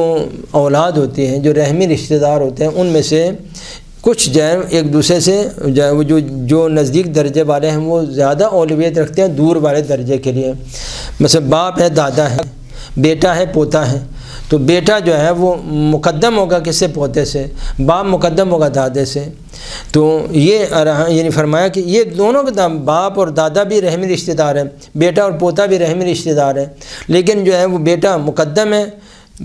Speaker 1: اولاد ہوتی ہیں، جو رحمی رشتہ دار ہوتے ہیں، ان میں سے کچھ جو ہے ایک دوسرے سے جو نزدیک درجے والے ہیں وہ زیادہ اولویت رکھتے ہیں دور والے درجے کے لیے۔ مثلا باپ ہے، دادا ہے، بیٹا ہے، پوتا ہے، تو بیٹا جو ہے وہ مقدم ہوگا کس سے؟ پوتے سے۔ باپ مقدم ہوگا دادے سے۔ تو یہ یعنی فرمایا کہ یہ دونوں کے باپ اور دادا بھی رحمی رشتہ دار ہیں، بیٹا اور پوتا بھی رحمی رشتہ دار ہیں، لیکن جو ہے وہ بیٹا مقدم ہے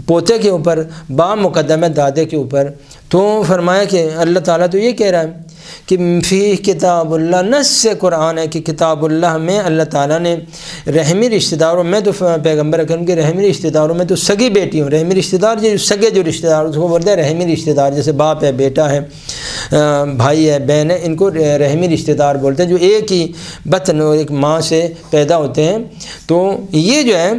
Speaker 1: پوتے کے اوپر، باپ مقدم ہے دادے کے اوپر۔ تو فرمایا کہ اللہ تعالیٰ تو یہ کہہ رہا ہے کہ فی کتاب اللہ، نص سے قرآن ہے کہ کتاب اللہ میں اللہ تعالیٰ نے رحمی رشتہ داروں میں تو پیغمبر اکرم کے رحمی رشتہ داروں میں تو سگی بیٹی ہوں، رحمی رشتہ دار جو سگے جو رشتہ دار اس کو بولتے ہیں رحمی رشتہ دار، جیسے باپ ہے، بیٹا ہے، بھائی ہے، بہن ہے، ان کو رحمی رشتہ دار بولتے ہیں، جو ایک ہی بطن اور ایک ماں سے پیدا ہوتے ہیں۔ تو یہ جو ہے،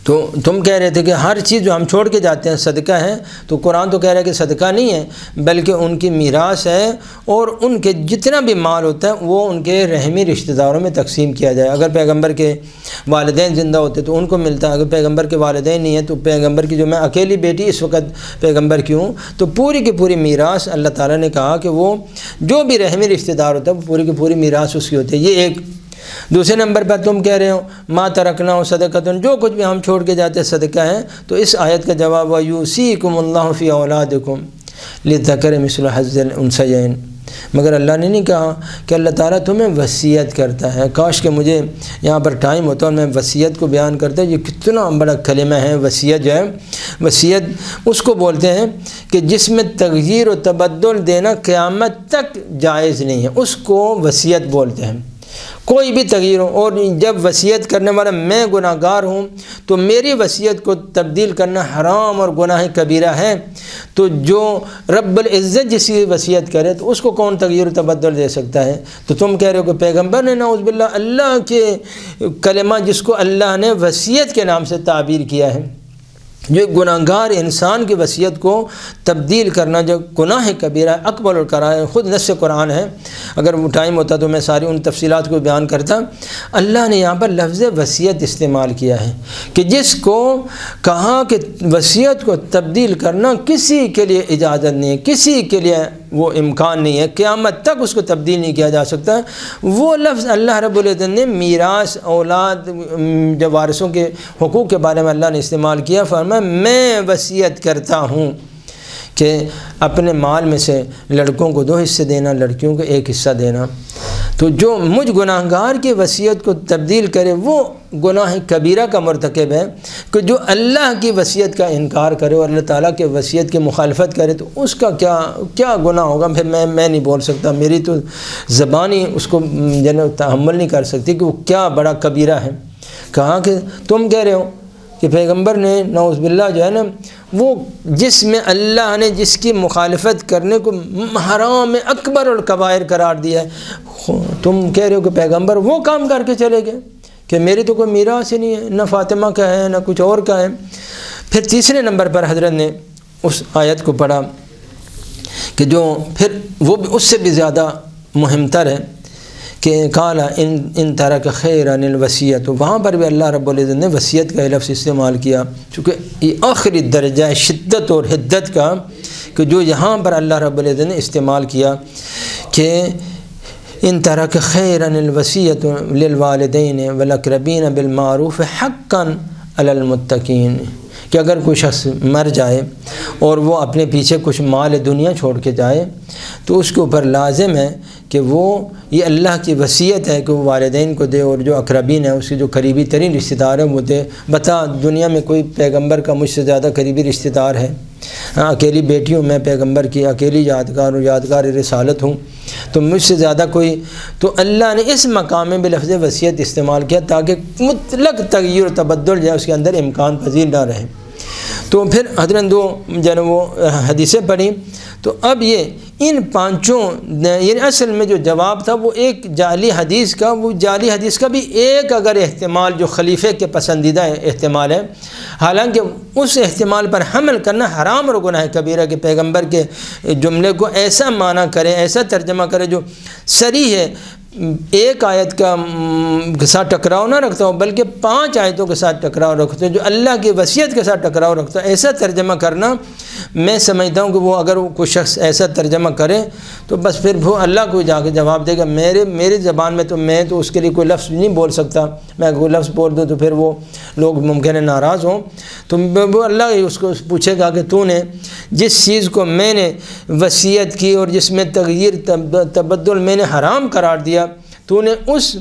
Speaker 1: تو تم کہہ رہے تھے کہ ہر چیز جو ہم چھوڑ کے جاتے ہیں صدقہ ہے، تو قرآن تو کہہ رہا ہے کہ صدقہ نہیں ہے بلکہ ان کی میراث ہے، اور ان کے جتنا بھی مال ہوتا ہے وہ ان کے رحمی رشتہ داروں میں تقسیم کیا جائے۔ اگر پیغمبر کے والدین زندہ ہوتے تو ان کو ملتا ہے، اگر پیغمبر کے والدین نہیں ہیں تو پیغمبر کی جو میں اکیلی بیٹی اس وقت پیغمبر کی ہوں، تو پوری کی پوری میراث اللہ تعالیٰ نے کہا کہ وہ جو بھی رحمی رشتہ دار ہوتا ہے وہ پوری کی پوری میراث اس کی ہوتی ہے۔ یہ ایک۔ دوسرے نمبر پر تم کہہ رہے ہو ما ترکنا ہو صدقۃ، جو کچھ بھی ہم چھوڑ کے جاتے ہیں صدقہ ہے، تو اس آیت کا جواب وَيُوصِيكُمُ اللَّهُ فِي أَوْلَادِكُمْ لِلذَّكَرِ مِثْلُ حَظِّ الْأُنثَيَيْنِ۔ مگر اللہ نے نہیں کہا کہ اللہ تعالیٰ تمہیں وصیت کرتا ہے۔ کاش کہ مجھے یہاں پر ٹائم ہوتا اور میں وصیت کو بیان کرتا۔ یہ کتنا بڑا کلمہ ہے وصیت جو ہے۔ وصیت اس کو بولتے ہیں کہ جس میں تغییر و تبدل دینا قیامت تک جائز نہیں ہے، اس کو وصیت بولتے ہیں۔ کوئی بھی تغییر ہو، اور جب وصیت کرنے والا میں گناہ گار ہوں تو میری وصیت کو تبدیل کرنا حرام اور گناہ کبیرہ ہے، تو جو رب العزت جس کی وصیت کرے تو اس کو کون تغییر و تبدل دے سکتا ہے؟ تو تم کہہ رہے ہو کہ پیغمبر نے نعوذ باللہ اللہ کے کلمہ جس کو اللہ نے وصیت کے نام سے تعبیر کیا ہے، جو گناہگار انسان کی وصیت کو تبدیل کرنا جو گناہ کبیرہ اکبر الکبائر، خود نص قرآن ہے۔ اگر وہ ٹائم ہوتا تو میں ساری ان تفصیلات کو بیان کرتا۔ اللہ نے یہاں پر لفظ وصیت استعمال کیا ہے کہ جس کو کہا کہ وصیت کو تبدیل کرنا کسی کے لیے اجازت نہیں ہے، کسی کے لیے وہ امکان نہیں ہے، قیامت تک اس کو تبدیل نہیں کیا جا سکتا۔ وہ لفظ اللہ رب العزت نے میراث، اولاد، جب وارثوں کے حقوق کے بارے میں اللہ نے استعمال کیا، فرمایا میں وصیت کرتا ہوں کہ اپنے مال میں سے لڑکوں کو 2 حصے دینا، لڑکیوں کو 1 حصہ دینا۔ تو جو مجھ گناہگار کی وصیت کو تبدیل کرے وہ گناہ کبیرہ کا مرتکب ہے، کہ جو اللہ کی وصیت کا انکار کرے اور اللہ تعالیٰ کے وصیت کی مخالفت کرے تو اس کا کیا گناہ ہوگا۔ پھر میں نہیں بول سکتا، میری تو زبانی اس کو تحمل نہیں کر سکتی کہ وہ کیا بڑا کبیرہ ہے۔ کہا کہ تم کہہ رہے ہو کہ پیغمبر نے نعوذ باللہ جو ہے نا، وہ جس میں اللہ نے جس کی مخالفت کرنے کو حرام اکبر الکبائر قرار دیا ہے، تم کہہ رہے ہو کہ پیغمبر وہ کام کر کے چلے گئے کہ میری تو کوئی میراث ہی نہیں ہے، نہ فاطمہ کا ہے نہ کچھ اور کا ہے۔ پھر تیسرے نمبر پر حضرت نے اس آیت کو پڑھا کہ جو پھر وہ اس سے بھی زیادہ مہم تر ہے کہ قالا ان ترک خیرا الوصیۃ، وہاں پر بھی اللہ رب العزت نے وصیت کا لفظ استعمال کیا، چونکہ یہ آخری درجہ ہے شدت اور حدت کا، کہ جو یہاں پر اللہ رب العزت نے استعمال کیا کہ ان ترک خیرا الوصیۃ للوالدین والاقربین بالمعروف حقا علی المتقین، کہ اگر کوئی شخص مر جائے اور وہ اپنے پیچھے کچھ مال دنیا چھوڑ کے جائے تو اس کے اوپر لازم ہے کہ وہ یہ اللہ کی وصیت ہے کہ وہ والدین کو دے، اور جو اقربین ہیں اس کے جو قریبی ترین رشتہ دار ہیں وہ دے۔ بتا دنیا میں کوئی پیغمبر کا مجھ سے زیادہ قریبی رشتہ دار ہے؟ اکیلی بیٹی ہوں میں پیغمبر کی، اکیلی یادگار ہوں، یادگار رسالت ہوں، تو مجھ سے زیادہ کوئی، تو اللہ نے اس مقام میں بلفظ وصیت استعمال کیا تاکہ مطلق تغیر و تبدل جو ہے اس کے اندر امکان پذیر نہ رہے۔ تو پھر حضرت 2 جو وہ حدیثیں پڑھی، تو اب یہ ان 5 یعنی اصل میں جو جواب تھا وہ ایک جعلی حدیث کا، وہ جعلی حدیث کا بھی ایک اگر احتمال جو خلیفہ کے پسندیدہ احتمال ہے، حالانکہ اس احتمال پر حمل کرنا حرام اور گناہ کبیرہ کہ پیغمبر کے جملے کو ایسا معنی کرے، ایسا ترجمہ کرے جو صریح ہے، ایک آیت کے ساتھ ٹکراؤ نہ رکھتا ہوں بلکہ 5 آیتوں کے ساتھ ٹکراؤ رکھتا ہوں جو اللہ کی وصیت کے ساتھ ٹکراؤ رکھتا ہے، ایسا ترجمہ کرنا میں سمجھتا ہوں کہ وہ اگر کوئی شخص ایسا ترجمہ کرے تو بس پھر وہ اللہ کو جا کے جواب دے گا۔ میری زبان میں تو میں تو اس کے لیے کوئی لفظ نہیں بول سکتا، میں کوئی لفظ بول دوں تو پھر وہ لوگ ممکن ہے ناراض ہوں، تو وہ اللہ اس کو پوچھے گا کہ تو نے جس چیز کو میں نے وصیت کی اور جس میں تغیر تبدل میں نے حرام قرار دیا، تو نے اس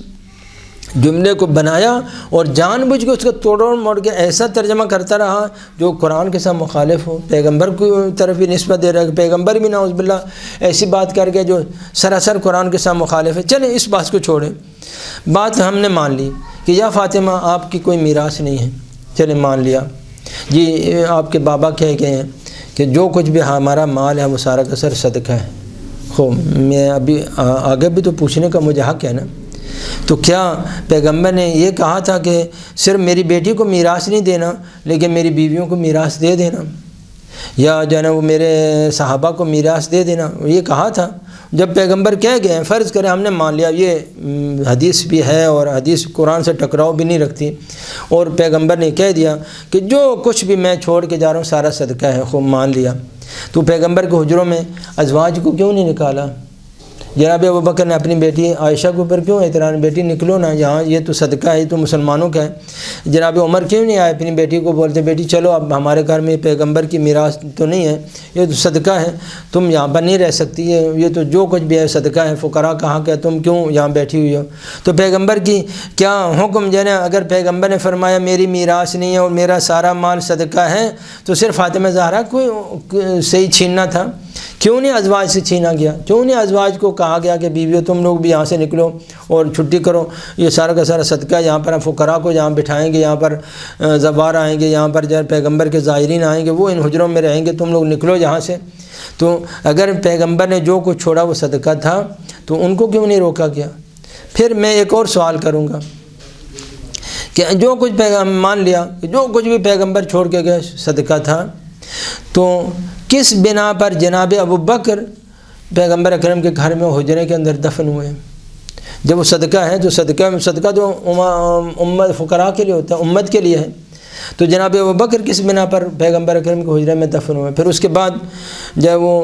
Speaker 1: جملے کو بنایا اور جان بوجھ کے اس کو توڑ موڑ کے ایسا ترجمہ کرتا رہا جو قرآن کے ساتھ مخالف ہو، پیغمبر کی طرف بھی نسبت دے رہا ہے کہ پیغمبر بھی نعوذ باللہ ایسی بات کر کے جو سراسر قرآن کے ساتھ مخالف ہے۔ چلیں اس بات کو چھوڑیں، بات ہم نے مان لی کہ یا فاطمہ آپ کی کوئی میراث نہیں ہے، چلیں مان لیا جی، آپ کے بابا کہہ گئے ہیں کہ جو کچھ بھی ہمارا مال ہے وہ سارا کا سر صدقہ ہے۔ میں ابھی آگے بھی تو پوچھنے کا مجھے حق ہے نا، تو کیا پیغمبر نے یہ کہا تھا کہ صرف میری بیٹی کو میراث نہیں دینا لیکن میری بیویوں کو میراث دے دینا، یا جو ہے نا وہ میرے صحابہ کو میراث دے دینا؟ یہ کہا تھا؟ جب پیغمبر کہہ گئے ہیں، فرض کریں ہم نے مان لیا، یہ حدیث بھی ہے اور حدیث قرآن سے ٹکراؤ بھی نہیں رکھتی، اور پیغمبر نے کہہ دیا کہ جو کچھ بھی میں چھوڑ کے جا رہا ہوں سارا صدقہ ہے، خوب مان لیا، تو پیغمبر کے حجروں میں ازواج کو کیوں نہیں نکالا؟ جناب ابوبکر نے اپنی بیٹی عائشہ کے اوپر کیوں اعتراض، بیٹی نکلو نا یہاں، یہ تو صدقہ ہے، یہ تو مسلمانوں کا ہے۔ جناب عمر کیوں نہیں آئے اپنی بیٹی کو بولتے بیٹی چلو اب ہمارے گھر میں پیغمبر کی میراث تو نہیں ہے، یہ تو صدقہ ہے، تم یہاں پر نہیں رہ سکتی، یہ تو جو کچھ بھی ہے صدقہ ہے، فقراء کہاں کا، تم کیوں یہاں بیٹھی ہوئی ہو؟ تو پیغمبر کی کیا حکم جو ہے نا، اگر پیغمبر نے فرمایا میری میراث نہیں ہے اور میرا سارا مال صدقہ ہے تو صرف فاطمہ زہرا کو صحیح چھیننا تھا؟ کیوں نہیں ازواج سے چھینا گیا؟ کیوں نہیں ازواج کو کہا گیا کہ بیویوں تم لوگ بھی یہاں سے نکلو اور چھٹی کرو، یہ سارا کا سارا صدقہ یہاں پر ہم فقراء کو یہاں بٹھائیں گے، یہاں پر زوار آئیں گے، یہاں پر جو پیغمبر کے زائرین آئیں گے وہ ان حجروں میں رہیں گے، تم لوگ نکلو یہاں سے۔ تو اگر پیغمبر نے جو کچھ چھوڑا وہ صدقہ تھا تو ان کو کیوں نہیں روکا گیا؟ پھر میں ایک اور سوال کروں گا کہ جو کچھ مان لیا کہ جو کچھ بھی پیغمبر چھوڑ کے گئے صدقہ تھا، تو کس بنا پر جناب ابوبکر پیغمبر اکرم کے گھر میں حجرے کے اندر دفن ہوئے؟ جب وہ صدقہ ہے تو صدقہ تو امت فقراء کے لیے ہوتا ہے، امت کے لیے ہے، تو جناب ابوبکر کس بنا پر پیغمبر اکرم کے حجرے میں دفن ہوئے؟ پھر اس کے بعد جب وہ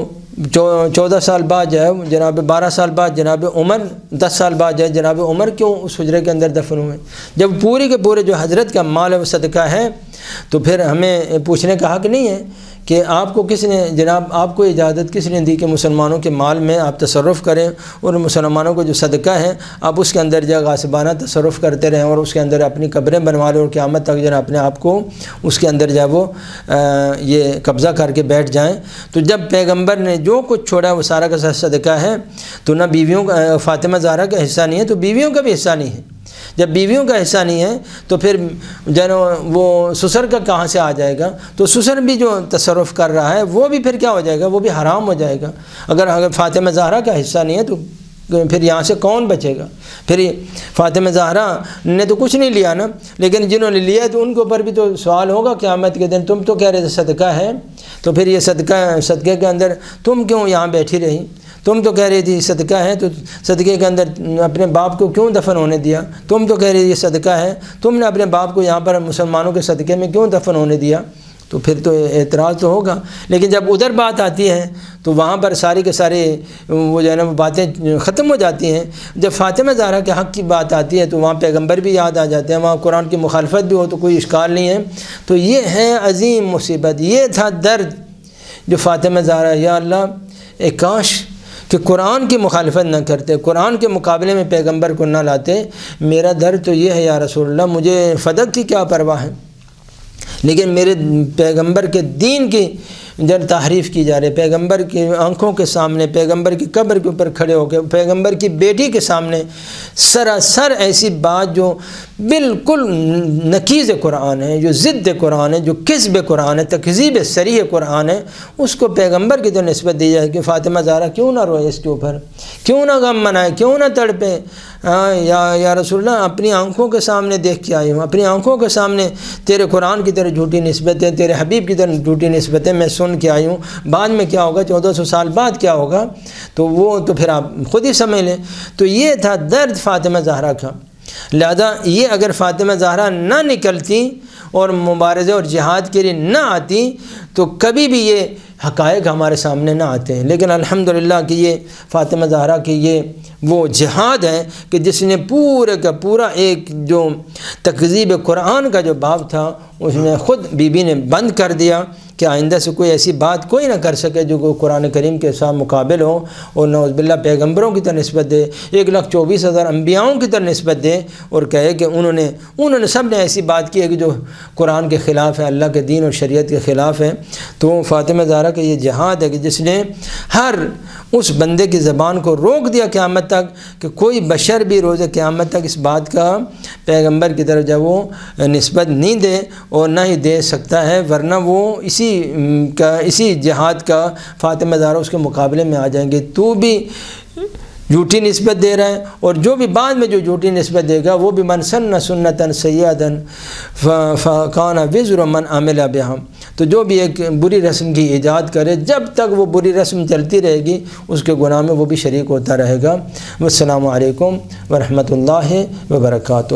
Speaker 1: 14 سال بعد جو ہے جناب 12 سال بعد جناب عمر 10 سال بعد جو ہے جناب عمر کیوں اس حجرے کے اندر دفن ہوئے؟ جب پورے کے پورے جو حضرت کا مال ہے وہ صدقہ ہے تو پھر ہمیں پوچھنے کا حق نہیں ہے کہ آپ کو کس نے جناب آپ کو اجازت کس نے دی کہ مسلمانوں کے مال میں آپ تصرف کریں اور مسلمانوں کو جو صدقہ ہے آپ اس کے اندر جو غاصبانہ تصرف کرتے رہیں اور اس کے اندر اپنی قبریں بنوا لیں اور قیامت تک جو ہے اپنے آپ کو اس کے اندر جو ہے وہ یہ قبضہ کر کے بیٹھ جائیں؟ تو جب پیغمبر نے جو کچھ چھوڑا وہ سارا کا سارا صدقہ ہے، تو نہ بیویوں کا فاطمہ زہرا کا حصہ نہیں ہے تو بیویوں کا بھی حصہ نہیں ہے۔ جب بیویوں کا حصہ نہیں ہے تو پھر جو وہ سسر کا کہاں سے آ جائے گا؟ تو سسر بھی جو تصرف کر رہا ہے وہ بھی پھر کیا ہو جائے گا؟ وہ بھی حرام ہو جائے گا۔ اگر فاطمہ زہرا کا حصہ نہیں ہے تو پھر یہاں سے کون بچے گا؟ پھر فاطمہ زہرا نے تو کچھ نہیں لیا نا، لیکن جنہوں نے لیا تو ان کے اوپر بھی تو سوال ہوگا قیامت کے دن، تم تو کہہ رہے تھے صدقہ ہے، تو پھر یہ صدقے کے اندر تم کیوں یہاں بیٹھی رہی؟ تم تو کہہ رہی تھی صدقہ ہے، تو صدقے کے اندر اپنے باپ کو کیوں دفن ہونے دیا؟ تم تو کہہ رہی تھی یہ صدقہ ہے، تم نے اپنے باپ کو یہاں پر مسلمانوں کے صدقے میں کیوں دفن ہونے دیا؟ تو پھر تو اعتراض تو ہوگا۔ لیکن جب ادھر بات آتی ہے تو وہاں پر ساری کے سارے وہ جو ہے نا وہ باتیں ختم ہو جاتی ہیں۔ جب فاطمہ زہرا کے حق کی بات آتی ہے تو وہاں پیغمبر بھی یاد آ جاتے ہیں، وہاں قرآن کی مخالفت بھی ہو تو کوئی اشکال نہیں ہے۔ تو یہ ہے عظیم مصیبت، یہ تھا درد جو فاطمہ زہرا، یا اللہ ایک کاش کہ قرآن کی مخالفت نہ کرتے، قرآن کے مقابلے میں پیغمبر کو نہ لاتے۔ میرا درد تو یہ ہے یا رسول اللہ، مجھے فدق کی کیا پرواہ ہے، لیکن میرے پیغمبر کے دین کی جب تحریف کی جا رہی ہے، پیغمبر کی آنکھوں کے سامنے، پیغمبر کی قبر کے اوپر کھڑے ہو کے، پیغمبر کی بیٹی کے سامنے سراسر ایسی بات جو بالکل نقیض قرآن ہے، جو ضد قرآن ہے، جو کذب قرآن ہے، تکذیب صریح قرآن ہے، اس کو پیغمبر کی تو نسبت دی جائے کہ فاطمہ زہرا کیوں نہ روئے اس کے اوپر، کیوں نہ غم منائے، کیوں نہ تڑپے؟ یا رسول اللہ اپنی آنکھوں کے سامنے دیکھ کے آئی ہوں، اپنی آنکھوں کے سامنے تیرے قرآن کی طرح جھوٹی نسبتیں، تیرے حبیب کی طرح جھوٹی نسبتیں میں سن سن کے آئی ہوں، بعد میں کیا ہوگا، 1400 سال بعد کیا ہوگا، تو وہ تو پھر آپ خود ہی سمجھ لیں۔ تو یہ تھا درد فاطمہ زہرا کا۔ لہذا یہ اگر فاطمہ زہرا نہ نکلتی اور مبارزے اور جہاد کے لیے نہ آتی تو کبھی بھی یہ حقائق ہمارے سامنے نہ آتے ہیں۔ لیکن الحمدللہ کہ یہ فاطمہ زہرا کی یہ وہ جہاد ہے کہ جس نے پورے کا پورا ایک جو تکذیب قرآن کا جو باب تھا اس نے خود بی بی نے بند کر دیا کہ آئندہ سے کوئی ایسی بات کوئی نہ کر سکے جو قرآن کریم کے ساتھ مقابل ہو، اور نعوذ باللہ پیغمبروں کی طرح نسبت دے، 1,24,000 انبیاؤں کی طرح نسبت دے، اور کہے کہ انہوں نے سب نے ایسی بات کی ہے کہ جو قرآن کے خلاف ہے، اللہ کے دین اور شریعت کے خلاف ہے۔ تو فاطمہ زہرا کا یہ جہاد ہے کہ جس نے ہر اس بندے کی زبان کو روک دیا قیامت تک کہ کوئی بشر بھی روز قیامت تک اس بات کا پیغمبر کی طرف جب وہ نسبت نہیں دے اور نہ ہی دے سکتا ہے، ورنہ وہ اسی جہاد کا فاطمہ زہرا اس کے مقابلے میں آ جائیں گے۔ تو بھی جھوٹی نسبت دے رہا ہے، اور جو بھی بعد میں جو جھوٹی نسبت دے گا وہ بھی من سن سنتا سیئۃ فکان وزر من عمل بہا، تو جو بھی ایک بری رسم کی ایجاد کرے جب تک وہ بری رسم چلتی رہے گی اس کے گناہ میں وہ بھی شریک ہوتا رہے گا۔ والسلام علیکم ورحمۃ اللہ وبرکاتہ۔